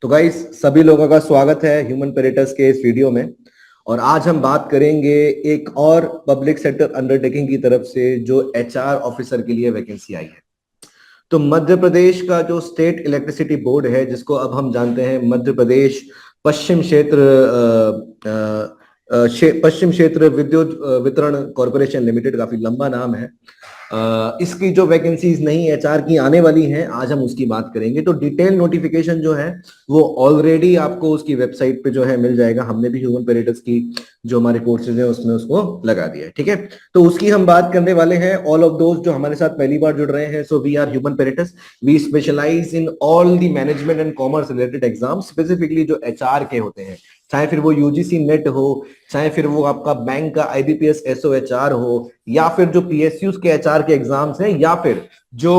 तो गाइस सभी लोगों का स्वागत है ह्यूमन पेरेटस के इस वीडियो में। और आज हम बात करेंगे एक और पब्लिक सेक्टर अंडरटेकिंग की तरफ से जो एचआर ऑफिसर के लिए वैकेंसी आई है। तो मध्य प्रदेश का जो स्टेट इलेक्ट्रिसिटी बोर्ड है, जिसको अब हम जानते हैं मध्य प्रदेश पश्चिम क्षेत्र पश्चिम क्षेत्र विद्युत वितरण कॉरपोरेशन लिमिटेड, काफी लंबा नाम है। इसकी जो वैकेंसीज नई एचआर की आने वाली हैं, आज हम उसकी बात करेंगे। तो डिटेल नोटिफिकेशन जो है वो ऑलरेडी आपको उसकी वेबसाइट पे जो है मिल जाएगा। हमने भी ह्यूमन पेरेटस की जो हमारे कोर्सेज है उसमें उसको लगा दिया है, ठीक है। तो उसकी हम बात करने वाले हैं। ऑल ऑफ दोस्त जो हमारे साथ पहली बार जुड़ रहे हैं, so we are Human Parrots. We specialise in all the management and commerce related exam, specifically जो एचआर के होते हैं, चाहे फिर वो यूजीसी नेट हो, चाहे फिर वो आपका बैंक का आईबीपीएस एसओएचआर हो, या फिर जो पीएसयूज के एचआर के एग्जाम्स हैं, या फिर जो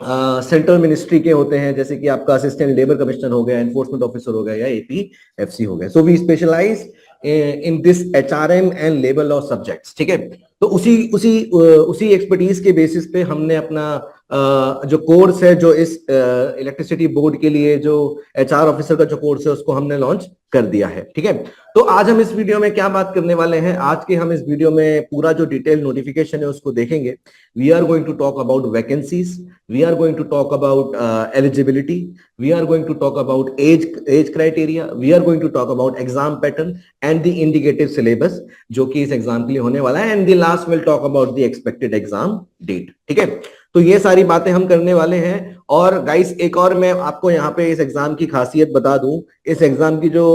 सेंट्रल मिनिस्ट्री के होते हैं, जैसे कि आपका असिस्टेंट लेबर कमिश्नर हो गया, एनफोर्समेंट ऑफिसर हो गया, या एपीएफसी हो गया। So we specialise in this HRM and labour law subjects, ठीक है। तो उसी एक्सपर्टीज के बेसिस पे हमने अपना जो कोर्स है, जो इस इलेक्ट्रिसिटी बोर्ड के लिए जो एचआर ऑफिसर का जो कोर्स है, उसको हमने लॉन्च कर दिया है, ठीक है। तो आज हम इस वीडियो में क्या बात करने वाले हैं, आज के हम इस वीडियो में पूरा जो डिटेल नोटिफिकेशन है उसको देखेंगे। We are going to talk about vacancies, we are going to talk about eligibility, we are going to talk about age criteria, we are going to talk about exam pattern and the indicative syllabus जो कि इस exam के लिए होने वाला है, and the last will talk about the expected exam date, ठीक है। तो ये सारी बातें हम करने वाले हैं। और गाइस एक और मैं आपको यहाँ पे इस एग्जाम की खासियत बता दूं। इस एग्जाम की जो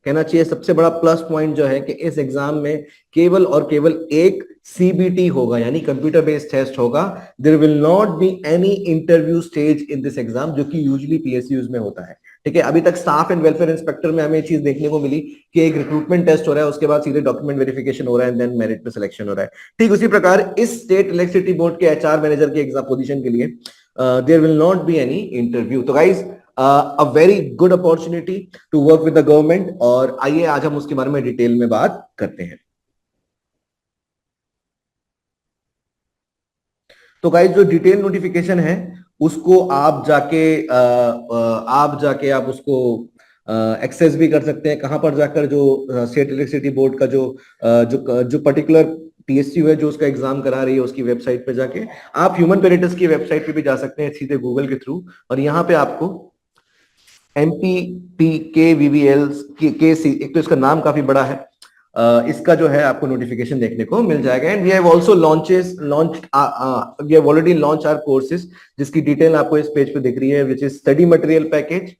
कहना चाहिए सबसे बड़ा प्लस पॉइंट जो है कि इस एग्जाम में केवल और केवल एक सीबीटी होगा, यानी कंप्यूटर बेस्ड टेस्ट होगा। There will not be any interview stage in this exam, जो कि यूजुअली पीएसयूज में होता है, ठीक है। अभी तक स्टाफ एंड वेलफेयर इंस्पेक्टर में हमें चीज देखने को मिली कि एक रिक्रूटमेंट टेस्ट हो रहा है, उसके बाद सीधे डॉक्यूमेंट वेरिफिकेशन हो रहा है एंड देन मेरिट पे सिलेक्शन हो रहा है। ठीक उसी प्रकार इस स्टेट इलेक्ट्रिसिटी बोर्ड के एचआर मैनेजर के एग्जाम पोजीशन के लिए there will not be any interview. तो guys a very good opportunity to work with the government. और आइए आज हम उसके बारे में डिटेल में बात करते हैं। तो गाइज जो डिटेल नोटिफिकेशन है उसको आप उसको एक्सेस भी कर सकते हैं। कहां पर जाकर, जो स्टेट इलेक्ट्रिसिटी बोर्ड का जो पर्टिकुलर पीएसयू है जो उसका एग्जाम करा रही है, उसकी वेबसाइट पे जाके आप ह्यूमन पेरेटस की वेबसाइट पे भी जा सकते हैं सीधे गूगल के थ्रू। और यहाँ पे आपको MPPKVVL के सी, एक तो इसका नाम काफी बड़ा है, इसका जो है आपको नोटिफिकेशन देखने को मिल जाएगा। And we have also we have already launch our courses, जिसकी डिटेल आपको इस पेज पे दिख रही है, which is study material package,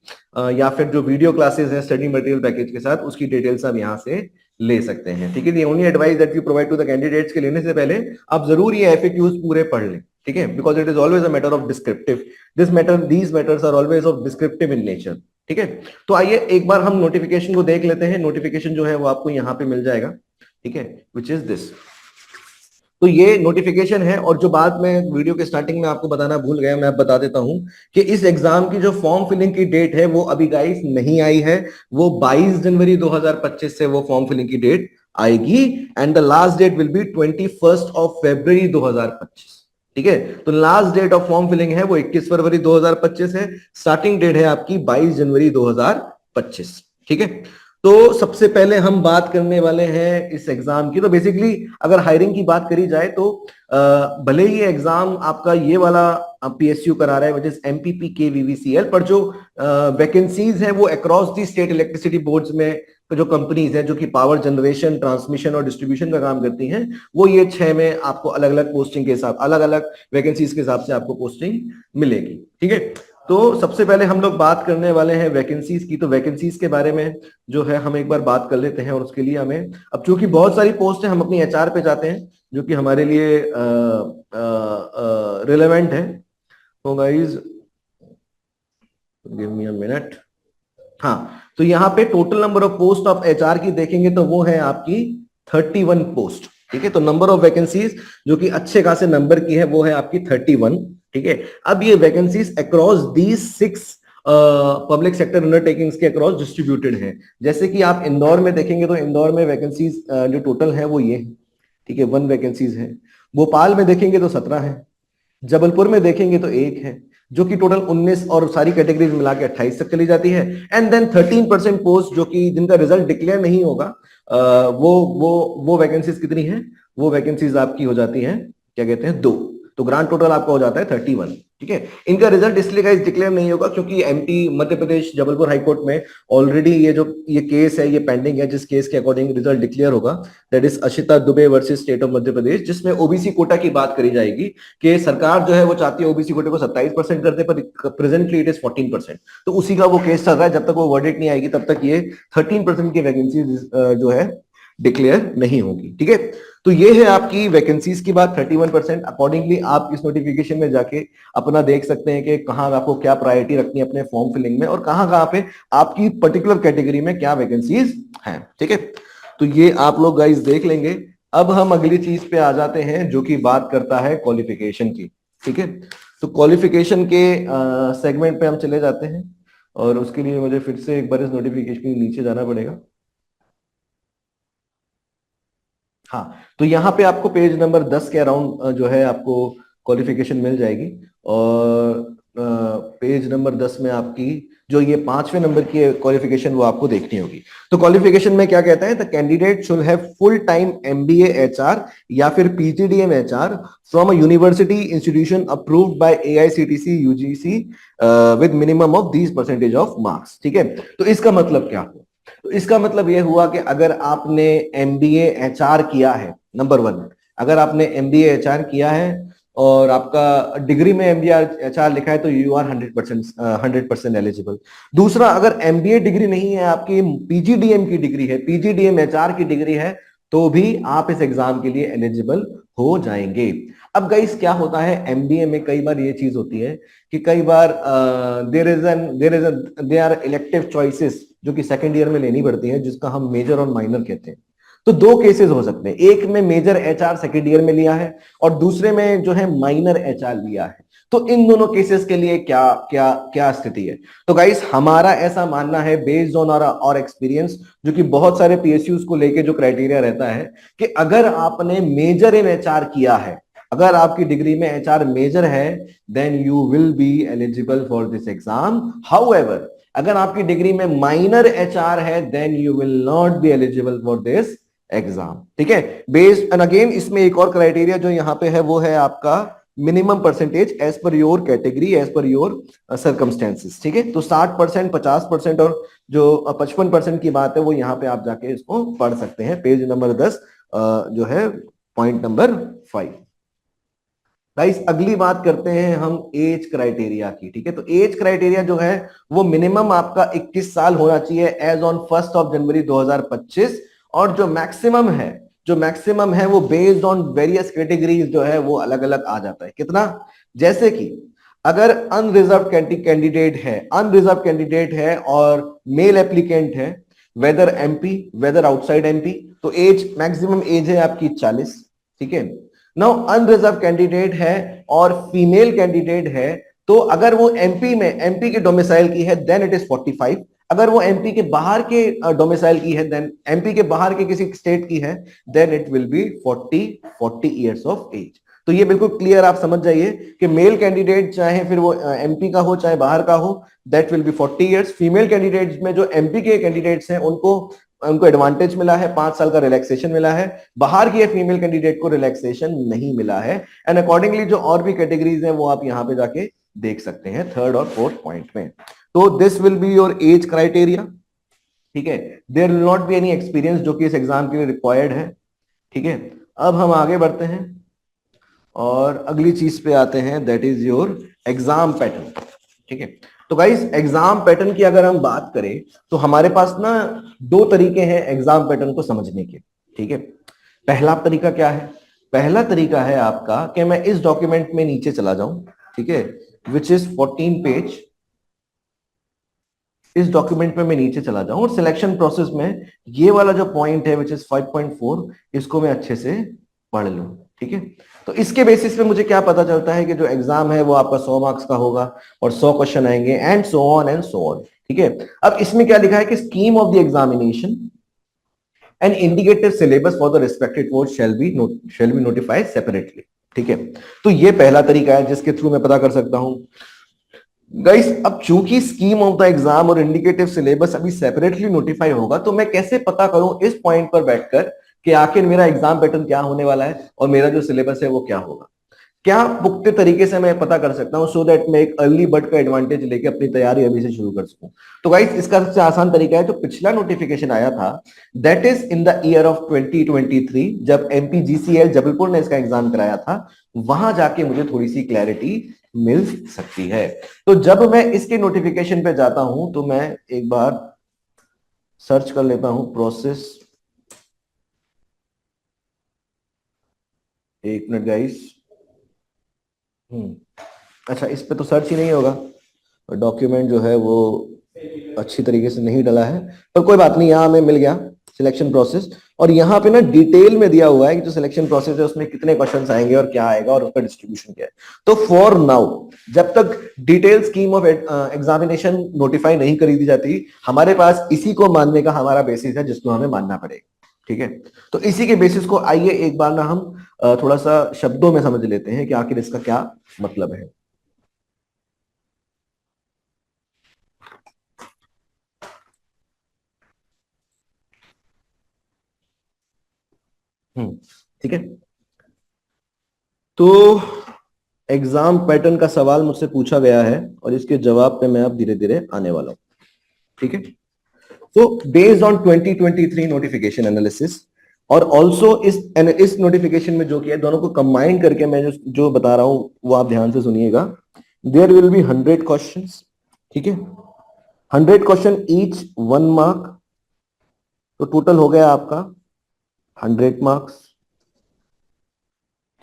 या फिर जो वीडियो क्लासेस है स्टडी मटेरियल पैकेज के साथ, उसकी डिटेल्स आप यहाँ से ले सकते हैं, ठीक है। The only advice that we provide to the candidates के लेने से पहले आप जरूर ये एफएक्यूज पूरे पढ़ लें, ठीक है, because it is always a matter of descriptive. These matters are always of descriptive in nature, ठीक है। तो आइए एक बार हम नोटिफिकेशन को देख लेते हैं। नोटिफिकेशन जो है वो आपको यहाँ पे मिल जाएगा, ठीक है, विच इज दिस। तो ये नोटिफिकेशन है। और जो बात मैं वीडियो के स्टार्टिंग में आपको बताना भूल गया, मैं बता देता हूं कि इस एग्जाम की जो फॉर्म फिलिंग की डेट है वो अभी गाइस नहीं आई है। वो 22 जनवरी 2025 से वो फॉर्म फिलिंग की डेट आएगी, and the last date will be 21 February 2025, ठीक है। तो last date of form filling है वो 21 फरवरी 2025 है। स्टार्टिंग डेट है आपकी 22 जनवरी 2025, ठीक है। तो सबसे पहले हम बात करने वाले हैं इस एग्जाम की। तो बेसिकली अगर हायरिंग की बात करी जाए तो भले ही एग्जाम आपका ये वाला पीएसयू करा रहा है, विच इज MPPKVVCL, पर जो वैकेंसीज हैं वो across the state electricity boards में जो कंपनीज हैं जो कि पावर जनरेशन, ट्रांसमिशन और डिस्ट्रीब्यूशन का काम करती हैं, वो ये 6 में आपको अलग अलग पोस्टिंग के हिसाब, अलग अलग वैकेंसीज के हिसाब से आपको पोस्टिंग मिलेगी, ठीक है। तो सबसे पहले हम लोग बात करने वाले हैं वैकेंसीज की। तो वैकेंसीज के बारे में जो है हम एक बार बात कर लेते हैं। और उसके लिए हमें, अब चूंकि बहुत सारी पोस्ट है, हम अपनी एचआर पे जाते हैं जो कि हमारे लिए रिलेवेंट है। तो guys give me a minute. हाँ, तो यहाँ पे total number of post of HR की देखेंगे तो वो है आपकी 31 पोस्ट, ठीक है। तो नंबर ऑफ वैकेंसीज जो कि अच्छे खासे नंबर की है वो है आपकी 31, ठीक है। अब ये vacancies across these 6 public sector undertakings के अक्रॉस डिस्ट्रीब्यूटेड हैं। जैसे कि आप इंदौर में देखेंगे तो इंदौर में वैकेंसीज जो टोटल है वो ये, ठीक है, 1 वैकेंसीज है। भोपाल में देखेंगे तो 17 है, जबलपुर में देखेंगे तो 1 है, जो कि टोटल 19 और सारी कैटेगरीज मिला के 28 तक चली जाती है। एंड देन 13% पोस्ट जो कि जिनका रिजल्ट डिक्लेयर नहीं होगा, वो वैकेंसीज कितनी है, वो वैकेंसीज आपकी हो जाती हैं, क्या कहते हैं, 2। तो ग्रांड टोटल आपका हो जाता है 31। ठीक है, इनका रिजल्ट इसलिए गाइस डिक्लेयर नहीं होगा क्योंकि एमपी मध्य प्रदेश जबलपुर हाईकोर्ट में ऑलरेडी ये केस है, ये पेंडिंग है, जिस केस के अकॉर्डिंग रिजल्ट डिक्लेयर होगा, that is Ashita Dubey versus state of Madhya Pradesh, जिसमें ओबीसी कोटा की बात करी जाएगी कि सरकार जो है वो चाहती है ओबीसी कोटे को 27% कर दे, पर प्रेजेंटली इट इज 14%। तो उसी का वो केस चल रहा है, जब तक वो वर्डिक्ट नहीं आएगी तब तक ये 13% की वैकेंसी जो है डिक्लेयर नहीं होगी। ठीक है, तो ये है आपकी वैकेंसीज की बात, 31%। अकॉर्डिंगली आप इस नोटिफिकेशन में जाके अपना देख सकते हैं कि कहां आपको क्या प्रायोरिटी रखनी है अपने फॉर्म फिलिंग में, और कहां कहां पे आपकी पर्टिकुलर कैटेगरी में क्या वैकेंसीज हैं। ठीक है, तो ये आप लोग गाइस देख लेंगे। अब हम अगली चीज पे आ जाते हैं जो कि बात करता है क्वालिफिकेशन की। ठीक है, तो क्वालिफिकेशन के सेगमेंट पे हम चले जाते हैं, और उसके लिए मुझे फिर से एक बार इस नोटिफिकेशन के नीचे जाना पड़ेगा। हाँ, तो यहाँ पे आपको पेज नंबर 10 के अराउंड जो है आपको क्वालिफिकेशन मिल जाएगी, और पेज नंबर 10 में आपकी जो ये 5वें नंबर की क्वालिफिकेशन वो आपको देखनी होगी। तो क्वालिफिकेशन में क्या कहता है, the candidate should have full time MBA HR या फिर PGDM HR from a university institution approved by AICTE UGC with minimum of these percentage of marks. ठीक है, तो इसका मतलब क्या हुआ, तो इसका मतलब यह हुआ कि अगर आपने एमबीए एचआर किया है, नंबर 1, अगर आपने एमबीए एचआर किया है और आपका डिग्री में एमबीए एचआर लिखा है, तो यू आर 100% एलिजिबल। दूसरा, अगर एमबीए डिग्री नहीं है, आपकी पीजीडीएम की डिग्री है, पीजीडीएम एचआर की डिग्री है, तो भी आप इस एग्जाम के लिए एलिजिबल हो जाएंगे। अब गाइस क्या होता है, एमबीए में कई बार ये चीज होती है कि कई बार देयर आर इलेक्टिव चॉइसेस जो कि सेकंड ईयर में लेनी पड़ती है, जिसका हम मेजर और माइनर कहते हैं। तो 2 केसेस हो सकते हैं, एक में मेजर एचआर सेकंड ईयर में लिया है और दूसरे में जो है माइनर एचआर लिया है। तो इन दोनों केसेस के लिए क्या क्या क्या स्थिति है, तो गाइस हमारा ऐसा मानना है बेस्ड ऑन और एक्सपीरियंस, जो कि बहुत सारे पीएसयूज को लेके जो क्राइटेरिया रहता है कि अगर आपने मेजर इन एचआर किया है, अगर आपकी डिग्री में एचआर मेजर है, then you will be eligible for this exam. However, अगर आपकी डिग्री में माइनर एचआर है, then you will not be eligible for this exam. ठीक है, बेस्ड एंड अगेन इसमें एक और क्राइटेरिया जो यहाँ पे है वो है आपका minimum percentage as per your category, as per your circumstances. ठीक है, तो 60%, 50% और जो 55% की बात है वो यहाँ पे आप जाके इसको पढ़ सकते हैं, पेज नंबर 10 जो है पॉइंट नंबर 5। गाइस अगली बात करते हैं हम एज क्राइटेरिया की। ठीक है, तो एज क्राइटेरिया जो है वो मिनिमम आपका 21 साल होना चाहिए एज ऑन 1 जनवरी 2025, और जो मैक्सिमम है वो बेस्ड ऑन वेरियस कैटेगरीज जो है वो अलग अलग आ जाता है। कितना, जैसे कि अगर अनरिजर्व कैंडिडेट है और मेल एप्लीकेंट है, whether MP whether outside MP, तो एज मैक्सिमम एज है आपकी 40। ठीक है, नाउ अनरिजर्व कैंडिडेट है और फीमेल कैंडिडेट है, तो अगर वो एमपी के डोमिसाइल की है देन इट इज 45। अगर वो एमपी के बाहर के डोमिसाइल की है, देन एमपी के बाहर के किसी स्टेट की है, then it will be 40 years of age. तो ये बिल्कुल क्लियर आप समझ जाइए कि मेल कैंडिडेट चाहे फिर वो एमपी का हो चाहे बाहर का हो, that will be 40 years. Female candidates में जो एमपी के कैंडिडेट्स हैं उनको एडवांटेज मिला है, 5 साल का रिलैक्सेशन मिला है, बाहर की फीमेल कैंडिडेट को रिलैक्सेशन नहीं मिला है। एंड अकॉर्डिंगली जो और भी कैटेगरीज हैं वो आप यहाँ पे जाके देख सकते हैं 3rd और 4th पॉइंट में। तो this will be your age criteria. ठीक है, there will not be any experience जो कि इस एग्जाम के लिए रिक्वायर्ड है। ठीक है, अब हम आगे बढ़ते हैं और अगली चीज पे आते हैं, that is your exam pattern. ठीक है, तो गाइस एग्जाम पैटर्न की अगर हम बात करें तो हमारे पास ना 2 तरीके हैं एग्जाम पैटर्न को समझने के। ठीक है, पहला तरीका क्या है, पहला तरीका है आपका कि मैं इस डॉक्यूमेंट में नीचे चला जाऊं, ठीक है, विच इज 14 पेज, इस डॉक्यूमेंट में मैं नीचे चला जाऊं और सिलेक्शन प्रोसेस में ये वाला जो पॉइंट है विच इज 5.4, इसको मैं अच्छे से पढ़ लूं। ठीक है, तो इसके बेसिस पे मुझे क्या पता चलता है कि जो एग्जाम है वो आपका 100 मार्क्स का होगा और 100 क्वेश्चन आएंगे and so on and so on. ठीक है, अब इसमें क्या लिखा है कि scheme of the examination and indicative syllabus for the respective course shall be notified separately. ठीक है, तो ये पहला तरीका है जिसके थ्रू मैं पता कर सकता हूं गाइस अब चूंकि स्कीम ऑफ द एग्जाम और इंडिकेटिव सिलेबस अभी सेपरेटली नोटिफाई होगा, तो मैं कैसे पता करूं इस पॉइंट पर बैठकर कि आखिर मेरा एग्जाम पैटर्न क्या होने वाला है और मेरा जो सिलेबस है वो क्या होगा। क्या पुख्ते तरीके से मैं पता कर सकता हूं सो दैट मैं एक अर्ली बर्ड का एडवांटेज लेके अपनी तैयारी अभी से शुरू कर सकूं। तो गाइस इसका सबसे आसान तरीका है, जो पिछला नोटिफिकेशन आया था that is in the year of 2023, जब एमपीजीसीएल जबलपुर ने इसका एग्जाम कराया था, वहां जाके मुझे थोड़ी सी क्लैरिटी मिल सकती है। तो जब मैं इसके नोटिफिकेशन पे जाता हूं तो मैं एक बार सर्च कर लेता हूं प्रोसेस। एक मिनट गाइस। अच्छा, इस पे तो सर्च ही नहीं होगा, डॉक्यूमेंट जो है वो अच्छी तरीके से नहीं डला है, पर कोई बात नहीं, यहाँ हमें मिल गया सिलेक्शन प्रोसेस। और यहाँ पे ना डिटेल में दिया हुआ है कि जो सिलेक्शन प्रोसेस है उसमें कितने क्वेश्चंस आएंगे और क्या आएगा और उसका डिस्ट्रीब्यूशन क्या है। तो फॉर नाउ, जब तक detail scheme of examination notify नहीं करी दी जाती, हमारे पास इसी को मानने का हमारा बेसिस है जिसको हमें मानना पड़ेगा। ठीक है, तो इसी के बेसिस को आइए एक बार ना हम थोड़ा सा शब्दों में समझ लेते हैं कि आखिर इसका क्या मतलब है। ठीक है, तो एग्जाम पैटर्न का सवाल मुझसे पूछा गया है और इसके जवाब पे मैं अब धीरे धीरे आने वाला हूं। ठीक है, तो बेस्ड ऑन 2023 नोटिफिकेशन एनालिसिस और ऑल्सो इस नोटिफिकेशन में जो किया है, दोनों को कंबाइन करके मैं जो बता रहा हूं वो आप ध्यान से सुनिएगा। There will be 100 questions. ठीक है, 100 क्वेश्चन ईच 1 मार्क, तो टोटल हो गया आपका 100 मार्क्स।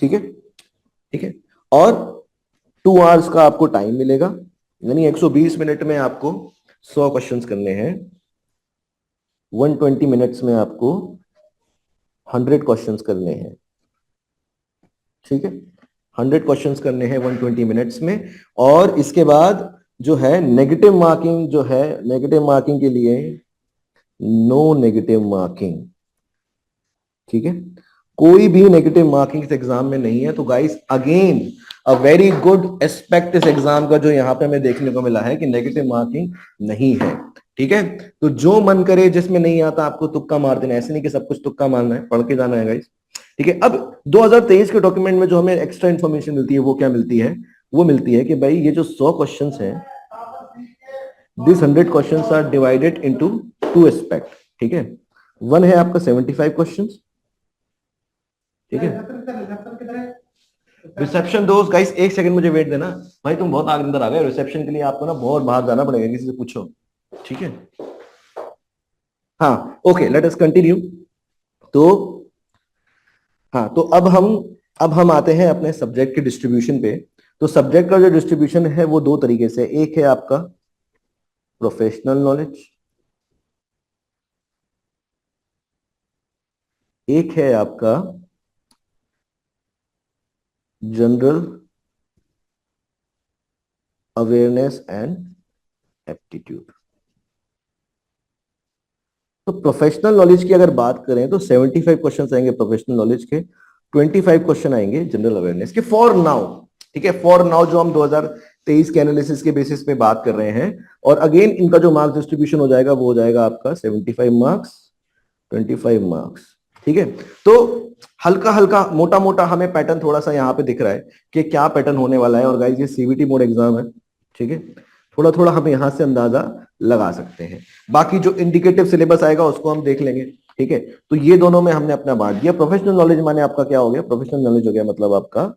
ठीक है, ठीक है, और 2 आवर्स का आपको टाइम मिलेगा, यानी 120 मिनट में आपको 100 क्वेश्चंस करने हैं। 120 मिनट्स में आपको 100 क्वेश्चंस करने हैं। ठीक है, 100 क्वेश्चंस करने हैं 120 मिनट्स में। और इसके बाद जो है नेगेटिव मार्किंग, जो है नेगेटिव मार्किंग के लिए नो नेगेटिव मार्किंग। ठीक है, कोई भी नेगेटिव मार्किंग इस एग्जाम में नहीं है। तो guys again a very good aspect इस एग्जाम का जो यहाँ पे हमें देखने को मिला है कि नेगेटिव मार्किंग नहीं है। ठीक है, तो जो मन करे, जिसमें नहीं आता आपको तुक्का मार देना, ऐसे नहीं कि सब कुछ तुक्का मारना है, पढ़ के जाना है गाइस। ठीक है, अब 2023 के डॉक्यूमेंट में जो हमें एक्स्ट्रा इन्फॉर्मेशन मिलती है वो क्या मिलती है? वो मिलती है कि भाई ये जो 100 क्वेश्चन है, this 100 question are divided into 2 aspect. ठीक है, वन है आपका 75 क्वेश्चन। ठीक है, रिसेप्शन दोस्त गाइस, एक सेकंड मुझे वेट देना। भाई तुम बहुत आगे अंदर आ गए, रिसेप्शन के लिए आपको ना बहुत बाहर जाना पड़ेगा, किसी से पूछो। ठीक है, हाँ ओके, लेट अस कंटिन्यू। तो हाँ, तो अब हम आते हैं अपने सब्जेक्ट के डिस्ट्रीब्यूशन पे। तो सब्जेक्ट का जो डिस्ट्रीब्यूशन है वो दो तरीके से, एक है आपका प्रोफेशनल नॉलेज, एक है आपका जनरल अवेयरनेस एंड एप्टीट्यूड। तो प्रोफेशनल नॉलेज की अगर बात करें तो 75 क्वेश्चन आएंगे प्रोफेशनल नॉलेज के, 25 क्वेश्चन आएंगे जनरल अवेयरनेस के, फॉर नाउ। ठीक है, फॉर नाउ जो हम 2023 के एनालिसिस के बेसिस पे बात कर रहे हैं। और अगेन इनका जो मार्क्स डिस्ट्रीब्यूशन हो जाएगा वो हो जाएगा आपका 75 मार्क्स, 25 मार्क्स। ठीक है, तो हल्का हल्का मोटा मोटा हमें पैटर्न थोड़ा सा यहाँ पे दिख रहा है कि क्या पैटर्न होने वाला है। और गाइस ये सीबीटी मोड एग्जाम है। ठीक है, थोड़ा थोड़ा हम यहाँ से अंदाजा लगा सकते हैं। बाकी जो इंडिकेटिव सिलेबस आएगा उसको हम देख लेंगे। ठीक है, तो ये दोनों में हमने अपना बांट दिया। प्रोफेशनल नॉलेज माने आपका क्या हो गया? प्रोफेशनल नॉलेज हो गया मतलब आपका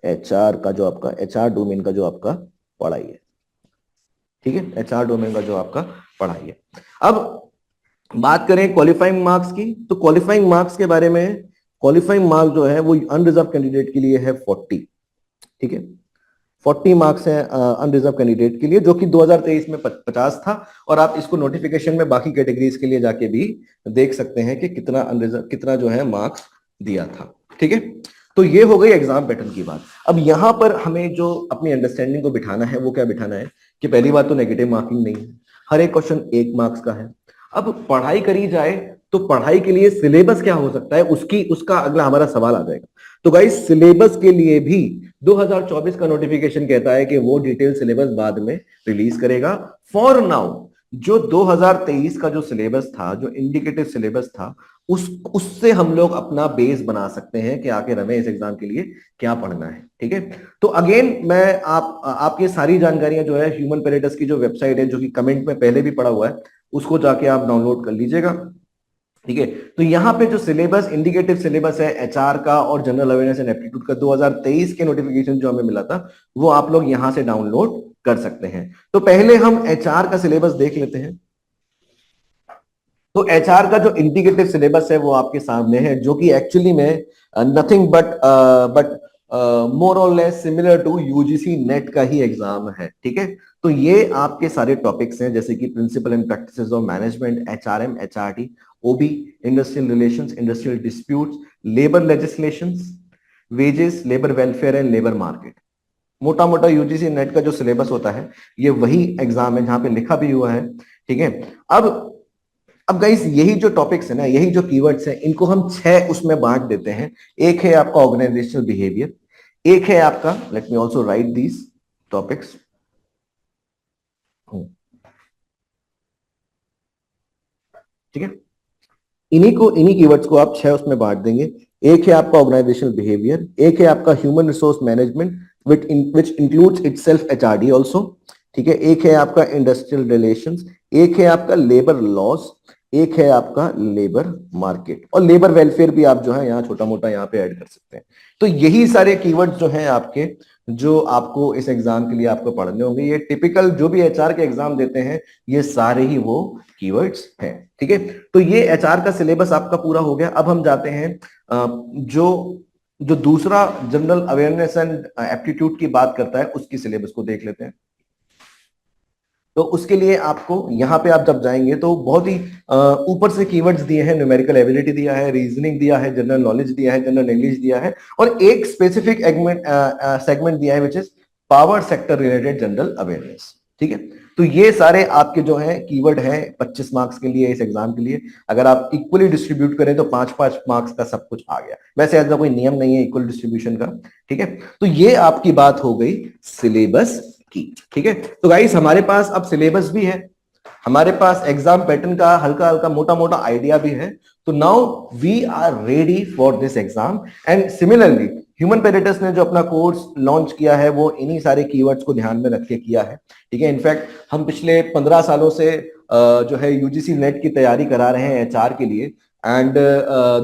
एचआर का, जो आपका एचआर डोमेन का जो आपका पढ़ाई है। ठीक है, एचआर डोमेन का जो आपका पढ़ाई है। अब बात करें क्वालिफाइंग मार्क्स की, तो क्वालिफाइंग मार्क्स के बारे में, क्वालिफाइंग मार्क्स जो है वो अनरिजर्व कैंडिडेट के लिए है 40। ठीक है, 40 मार्क्स हैं अनरिजर्व कैंडिडेट के लिए, जो कि 2023 में 50 था। और आप इसको नोटिफिकेशन में बाकी कैटेगरीज के लिए जाके भी देख सकते हैं कि कितना अनरिजर्व, कितना जो है मार्क्स दिया था। ठीक है, तो ये हो गई एग्जाम पैटर्न की बात। अब यहां पर हमें जो अपनी अंडरस्टैंडिंग को बिठाना है वो क्या बिठाना है कि पहली बात तो नेगेटिव मार्किंग नहीं है, हर एक क्वेश्चन 1 मार्क्स का है। अब पढ़ाई करी जाए तो पढ़ाई के लिए सिलेबस क्या हो सकता है, उसकी उसका अगला हमारा सवाल आ जाएगा। तो गाइस सिलेबस के लिए भी 2024 का नोटिफिकेशन कहता है कि वो डिटेल सिलेबस बाद में रिलीज करेगा। फॉर नाउ जो 2023 का जो सिलेबस था, जो इंडिकेटिव सिलेबस था, उससे हम लोग अपना बेस बना सकते हैं कि आखिर हमें इस एग्जाम के लिए क्या पढ़ना है। ठीक है, तो अगेन मैं आपकी सारी जानकारियां जो है ह्यूमन पेरेटस की जो वेबसाइट है, जो कि कमेंट में पहले भी पड़ा हुआ है, उसको जाके आप डाउनलोड कर लीजिएगा। ठीक है, तो यहाँ पे जो सिलेबस इंडिकेटिव सिलेबस है एचआर का और जनरल अवेयरनेस एंड एप्टीट्यूड का 2023 के नोटिफिकेशन जो हमें मिला था, वो आप लोग यहां से डाउनलोड कर सकते हैं। तो पहले हम एचआर का सिलेबस देख लेते हैं। तो एचआर का जो इंडिकेटिव सिलेबस है वो आपके सामने है, जो कि एक्चुअली में नथिंग बट मोर और less similar to UGC NET का ही एग्जाम है। ठीक है, तो ये आपके सारे टॉपिक्स हैं, जैसे कि principle and practices of management, HRM, HRT, OB, industrial relations, industrial disputes, labour legislations, wages, labour welfare and labour market. मोटा मोटा यूजीसी नेट का जो सिलेबस होता है ये वही एग्जाम है जहां पे लिखा भी हुआ है। ठीक है, अब गाइस यही जो टॉपिक्स है ना, यही जो कीवर्ड्स हैं, इनको हम 6 उसमें बांट देते हैं। एक है आपका ऑर्गेनाइजेशनल बिहेवियर, एक है आपका, let me also right these topics, ठीक है, इन्हीं कीवर्ड्स को आप 6 उसमें बांट देंगे। एक है आपका ऑर्गेनाइजेशनल बिहेवियर, एक है आपका human resource management which includes itself HRD also. ठीक है, एक है आपका इंडस्ट्रियल रिलेशंस, एक है आपका लेबर लॉज, एक है आपका लेबर मार्केट, और लेबर वेलफेयर भी आप जो है यहाँ छोटा मोटा यहाँ पे ऐड कर सकते हैं। तो यही सारे कीवर्ड्स जो हैं आपके, जो आपको इस एग्जाम के लिए आपको पढ़ने होंगे। ये टिपिकल जो भी एचआर के एग्जाम देते हैं, ये सारे ही वो कीवर्ड्स हैं। ठीक है, तो ये एचआर का सिलेबस आपका पूरा हो गया। अब हम जाते हैं जो जो दूसरा जनरल अवेयरनेस एंड एप्टीट्यूड की बात करता है, उसकी सिलेबस को देख लेते हैं। तो उसके लिए आपको यहाँ पे आप जब जाएंगे तो बहुत ही ऊपर से कीवर्ड्स दिए हैं, न्यूमेरिकल एबिलिटी दिया है, रीजनिंग दिया है, जनरल नॉलेज दिया है, जनरल इंग्लिश दिया है, और एक स्पेसिफिक सेगमेंट दिया है which is power sector related general awareness. ठीक है, तो ये सारे आपके जो है कीवर्ड है 25 मार्क्स के लिए इस एग्जाम के लिए। अगर आप इक्वली डिस्ट्रीब्यूट करें तो 5-5 मार्क्स का सब कुछ आ गया। वैसे ऐसा कोई नियम नहीं है इक्वल डिस्ट्रीब्यूशन का। ठीक है, तो ये आपकी बात हो गई सिलेबस की। ठीक है, तो गाइस हमारे पास अब सिलेबस भी है, हमारे पास एग्जाम पैटर्न का हल्का हल्का मोटा मोटा आइडिया भी है। तो now we are ready for this exam. And similarly Human Parrots ने जो अपना कोर्स लॉन्च किया है वो इन्हीं सारे कीवर्ड्स को ध्यान में रख के किया है। ठीक है, इनफैक्ट हम पिछले 15 सालों से जो है यूजीसी नेट की तैयारी करा रहे हैं एचआर के लिए। एंड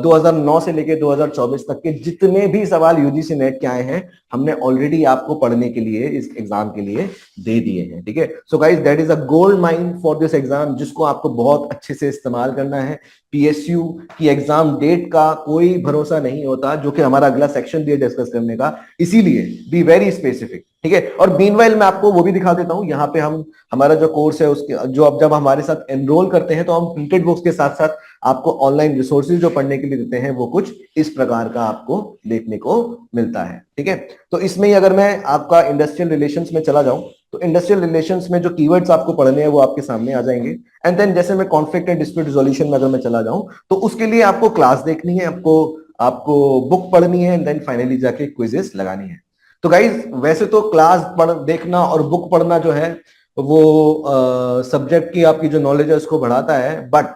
2009 से लेके 2024 तक के जितने भी सवाल यूजीसी नेट के आए हैं, हमने ऑलरेडी आपको पढ़ने के लिए इस एग्जाम के लिए दे दिए हैं। ठीक है, so guys that is a gold mine for this exam, जिसको आपको बहुत अच्छे से इस्तेमाल करना है। पीएसयू की एग्जाम डेट का कोई भरोसा नहीं होता, जो कि हमारा अगला सेक्शन भी है डिस्कस करने का, इसीलिए बी वेरी स्पेसिफिक। ठीक है, और मीनवाइल मैं आपको वो भी दिखा देता हूं, यहाँ पे हम हमारा जो कोर्स है उसके जो अब जब हमारे साथ एनरोल करते हैं तो हम प्रिंटेड बुक्स के साथ साथ आपको ऑनलाइन रिसोर्सेज जो पढ़ने के लिए देते हैं वो कुछ इस प्रकार का आपको देखने को मिलता है। ठीक है, तो इसमें ही अगर मैं आपका इंडस्ट्रियल रिलेशंस में चला जाऊं तो इंडस्ट्रियल रिलेशंस में जो कीवर्ड्स आपको पढ़ने हैं वो आपके सामने आ जाएंगे। एंड देन जैसे मैं कॉन्फ्लिक्ट एंड डिस्प्यूट रिजोल्यूशन में अगर मैं चला जाऊं तो उसके लिए आपको क्लास देखनी है, आपको बुक पढ़नी है, एंड देन फाइनली जाके क्विजेस लगानी है। तो गाइज वैसे तो क्लास देखना और बुक पढ़ना जो है वो सब्जेक्ट की आपकी जो नॉलेज है उसको बढ़ाता है, but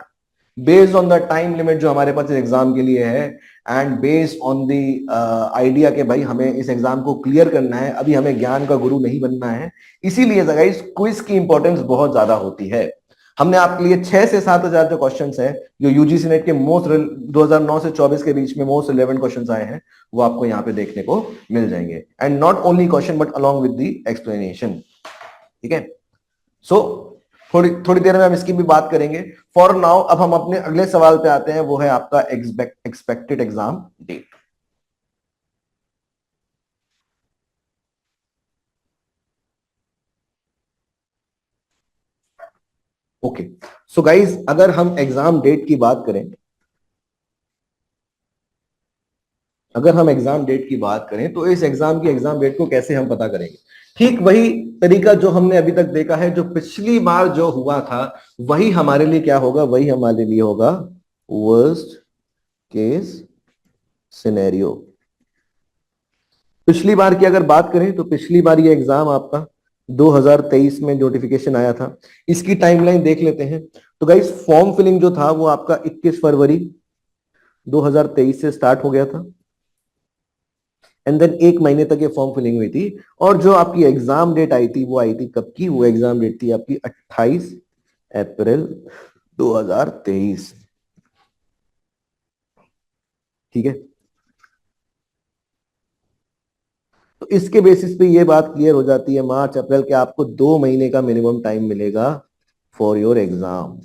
based on the time limit जो हमारे पास एग्जाम के लिए है, and based on the idea के भाई हमें इस एग्जाम को क्लियर करना है, अभी हमें ज्ञान का गुरु नहीं बनना है, इसीलिए गाइस क्विज की इंपॉर्टेंस बहुत ज्यादा होती है। हमने आपके लिए 6 से 7 हजार जो क्वेश्चंस हैं, जो यूजीसी नेट के मोस्ट 2009 से 24 के बीच में मोस्ट रिलेवेंट क्वेश्चंस आए हैं, वो आपको यहाँ पे देखने को मिल जाएंगे। And not only question but along with the explanation. ठीक है, सो थोड़ी थोड़ी देर में हम इसकी भी बात करेंगे। फॉर नाउ अब हम अपने अगले सवाल पे आते हैं, वो है आपका expected exam date. Okay, so guys अगर हम एग्जाम डेट की बात करें, अगर हम एग्जाम डेट की बात करें तो इस एग्जाम की एग्जाम डेट को कैसे हम पता करेंगे? ठीक वही तरीका जो हमने अभी तक देखा है, जो पिछली बार जो हुआ था वही हमारे लिए क्या होगा, वही हमारे लिए होगा वर्स्ट केस सिनेरियो। पिछली बार की अगर बात करें तो पिछली बार ये एग्जाम आपका 2023 में नोटिफिकेशन आया था। इसकी टाइमलाइन देख लेते हैं। तो गाइस फॉर्म फिलिंग जो था वो आपका 21 फरवरी 2023 से स्टार्ट हो गया था एंड देन एक महीने तक ये फॉर्म फिलिंग हुई थी। और जो आपकी एग्जाम डेट आई थी वो आई थी कब की? वो एग्जाम डेट थी आपकी 28 अप्रैल 2023। ठीक है, तो इसके बेसिस पे ये बात क्लियर हो जाती है मार्च अप्रैल के आपको 2 महीने का मिनिमम टाइम मिलेगा फॉर योर एग्जाम।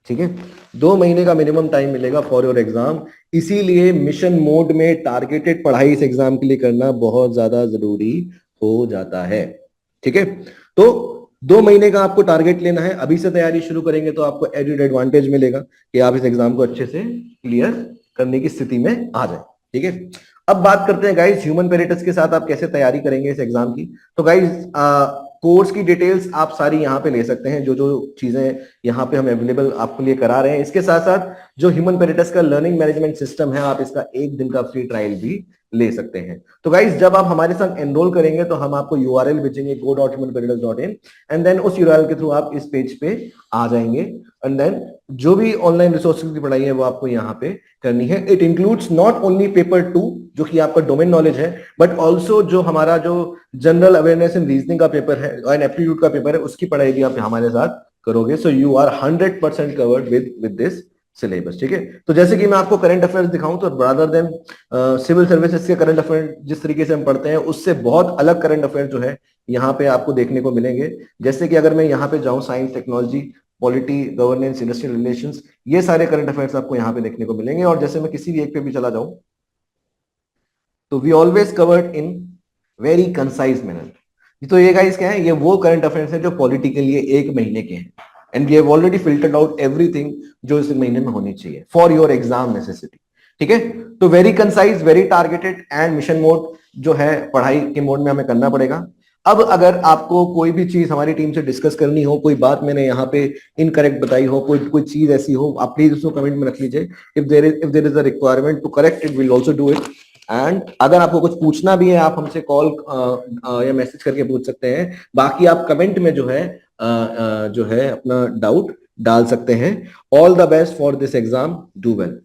ठीक है, 2 महीने का मिनिमम टाइम मिलेगा फॉर योर एग्जाम। इसीलिए मिशन मोड में टारगेटेड पढ़ाई इस एग्जाम के लिए करना बहुत ज्यादा जरूरी हो जाता है। ठीक है, तो 2 महीने का आपको टारगेट लेना है। अभी से तैयारी शुरू करेंगे तो आपको एडिड एडवांटेज मिलेगा कि आप इस एग्जाम को अच्छे से क्लियर करने की स्थिति में आ जाए। ठीक है, अब बात करते हैं गाइस ह्यूमन पेरेटस के साथ आप कैसे तैयारी करेंगे इस एग्जाम की। तो गाइस कोर्स की डिटेल्स आप सारी यहाँ पे ले सकते हैं, जो जो चीजें यहाँ पे हम अवेलेबल आपके लिए करा रहे हैं। इसके साथ साथ जो ह्यूमन पेरेटस का लर्निंग मैनेजमेंट सिस्टम है, आप इसका 1 दिन का फ्री ट्रायल भी ले सकते हैं। तो गाइस जब आप हमारे साथ एनरोल करेंगे तो हम आपको यूआरएल भेजेंगे go.humanperitas.in एंड देन उस यूआरएल के थ्रू आप इस पेज पे आ जाएंगे एंड देन जो भी ऑनलाइन रिसोर्सेज की पढ़ाई है वो आपको यहाँ पे करनी है। It includes not only paper 2 जो कि आपका डोमेन नॉलेज है, बट ऑल्सो जो हमारा जो जनरल अवेयरनेस एंड रीजनिंग का पेपर है एंड एप्टीट्यूड का पेपर है उसकी पढ़ाई भी आप हमारे साथ करोगे। So you are 100% covered with this syllabus. ठीक है, तो जैसे कि मैं आपको करंट अफेयर्स दिखाऊं तो रादर देन सिविल सर्विसेज के करंट अफेयर जिस तरीके से हम पढ़ते हैं उससे बहुत अलग करंट अफेयर जो है यहाँ पे आपको देखने को मिलेंगे। जैसे कि अगर मैं यहाँ पे जाऊं science technology polity governance industrial relations, ये सारे करंट अफेयर्स आपको यहाँ पे देखने को मिलेंगे। और जैसे मैं किसी भी एक पे भी चला जाऊं तो we always covered in very concise manner. तो ये गाइस क्या है, ये वो करंट अफेयर्स है जो पॉलिटी के लिए 1 महीने के हैं and we have already filtered out everything जो इस महीने में होनी चाहिए फॉर योर एग्जाम नेसेसिटी। ठीक है, तो very concise very targeted and mission mode जो है पढ़ाई के मोड में हमें करना पड़ेगा। अब अगर आपको कोई भी चीज हमारी टीम से डिस्कस करनी हो, कोई बात मैंने यहाँ पे इनकरेक्ट बताई हो, कोई कोई चीज ऐसी हो, आप प्लीज उसको कमेंट में रख लीजिए। If there is a requirement to correct it will also do it. And अगर आपको कुछ पूछना भी है आप हमसे कॉल या मैसेज करके पूछ सकते हैं। बाकी आप कमेंट में जो है अपना डाउट डाल सकते हैं। All the best for this exam, do well.